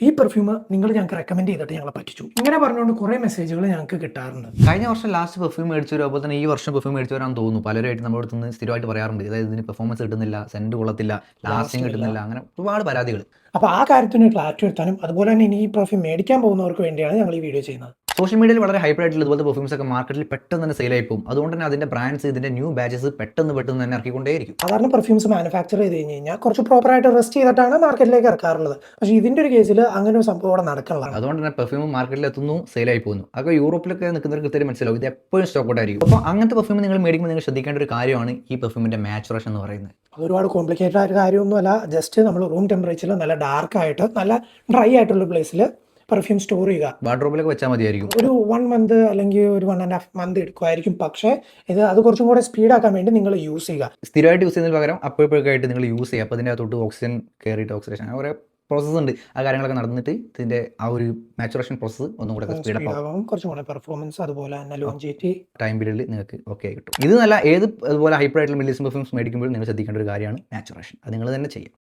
ഈ പെർഫ്യൂം നിങ്ങൾ ഞങ്ങൾക്ക് റെക്കമെൻഡ് ചെയ്തിട്ട് ഞങ്ങളെ പറ്റിച്ചു. ഇങ്ങനെ പറഞ്ഞുകൊണ്ട് കുറേ മെസ്സേജുകൾ ഞങ്ങൾക്ക് കിട്ടാറുണ്ട്. കഴിഞ്ഞ വർഷം ലാസ്റ്റ് പെർഫ്യൂം മേടിച്ചവരും അതുപോലെ തന്നെ ഈ വർഷം പെർഫ്യൂം മേടിച്ചവരാണെന്ന് തോന്നുന്നു. പലരുമായിട്ട് നമ്മുടെ അടുത്ത് നിന്ന് സ്ഥിരമായിട്ട് പറയാറുണ്ട്. അതായത് ഇതിന് പെർഫോമൻസ് കിട്ടുന്നില്ല, സെൻറ്റ് കൊള്ളത്തില്ല, ലാസ്റ്റിംഗ് കിട്ടുന്നില്ല, അങ്ങനെ ഒരുപാട് പരാതികൾ. അപ്പോൾ ആ കാര്യത്തിന് ക്ലാരിറ്റി വരുത്താനും അതുപോലെ തന്നെ ഇനി ഈ പെർഫ്യൂം മേടിക്കാൻ പോകുന്നവർക്ക് വേണ്ടിയാണ് ഞങ്ങൾ ഈ വീഡിയോ ചെയ്യുന്നത്. സോഷ്യൽ മീഡിയയിൽ വളരെ ഹൈപ്പ് ആയിട്ടുള്ള ഇതുപോലത്തെ പെർഫ്യൂംസ് ഒക്കെ മാർക്കറ്റിൽ പെട്ടെന്ന് തന്നെ സെയിലായി പോകും. അതുകൊണ്ട് തന്നെ അതിൻ്റെ ബ്രാൻഡ്സ് ഇതിൻ്റെ ന്യൂ ബാച്ചസ് പെട്ടെന്ന് തന്നെ ഇറക്കിക്കൊണ്ടേയിരിക്കും. സാധാരണ പെർഫ്യൂംസ് മാനുഫാക്ചർ ചെയ്ത് കഴിഞ്ഞാൽ കുറച്ച് പ്രോപ്പറായിട്ട് റെസ്റ്റ് ചെയ്തിട്ടാണ് മാർക്കറ്റിലേക്ക് ഇറക്കാറുള്ളത്. പക്ഷേ ഇതിൻ്റെ ഒരു കേസിൽ അങ്ങനെ ഒരു സംഭവം അവിടെ നടക്കണതാണ്. അതുകൊണ്ട് തന്നെ പെർഫ്യൂം മാർക്കറ്റിൽ എത്തുന്നു, സെയിലായി പോകുന്നു. അതൊക്കെ യൂറോപ്പിലൊക്കെ നിൽക്കുന്നവർക്ക് കൃത്യം മനസ്സിലാവും ഇത് എപ്പോഴും സ്റ്റോക്ക് ഔട്ട് ആയിരിക്കും. അപ്പോൾ അങ്ങനത്തെ പെർഫ്യൂം നിങ്ങൾ മേടിക്കുമ്പോൾ നിങ്ങൾ ശ്രദ്ധിക്കേണ്ട ഒരു കാര്യമാണ് ഈ പെർഫ്യൂമിൻ്റെ മാച്ചുറേഷൻ എന്ന് പറയുന്നത്. അതൊരുപാട് കോംപ്ലിക്കേറ്റഡ് ആയ കാര്യമൊന്നുമല്ല. ജസ്റ്റ് നമ്മൾ റൂം ടെമ്പറേച്ചറിൽ നല്ല ഡാർക്കായിട്ട് നല്ല ഡ്രൈ ആയിട്ടുള്ള പ്ലേസിൽ പെർഫ്യൂം സ്റ്റോർ ചെയ്യുക. വാർഡ്രോബിലൊക്കെ വെച്ചാൽ മതിയായിരിക്കും. ഒരു 1 മന്ത് അല്ലെങ്കിൽ ഒരു 1.5 മന്ത് എടുക്കുമായിരിക്കും. പക്ഷേ അത് കുറച്ചും കൂടെ സ്പീഡാക്കാൻ വേണ്ടി നിങ്ങൾ യൂസ് ചെയ്യുക. സ്ഥിരമായിട്ട് യൂസ് ചെയ്യുന്നതിന് പകരം അപ്പോഴൊക്കെയായിട്ട് നിങ്ങൾ യൂസ് ചെയ്യുക. അപ്പോൾ അതിൻ്റെ അകത്തോട്ട് ഓക്സിജൻ കയറിയിട്ട് ഓക്സിഡേഷൻ അങ്ങനെ കുറേ പ്രോസസ്സ് ഉണ്ട്. ആ കാര്യങ്ങളൊക്കെ നടന്നിട്ട് ഇതിൻ്റെ ആ ഒരു മാച്ചുറേഷൻ പ്രോസസ്സ് ഒന്നും കൂടെ സ്പീഡപ്പ് ആവും. കുറച്ചും കൂടെ പെർഫോമൻസ് അതുപോലെ തന്നെ ലോഞ്ചിറ്റി ടൈം പീരീഡിൽ നിങ്ങൾക്ക് ഓക്കെ കിട്ടും. ഇത് നല്ല ഏത് അതുപോലെ ഹൈപ്പർ ആയിട്ടുള്ള മില്ലിസം പെർഫ്യൂംസ് മേടിക്കുമ്പോഴും നിങ്ങൾ ശ്രദ്ധിക്കേണ്ട ഒരു കാര്യമാണ് മാച്ചുറേഷൻ. അത് നിങ്ങൾ തന്നെ ചെയ്യും.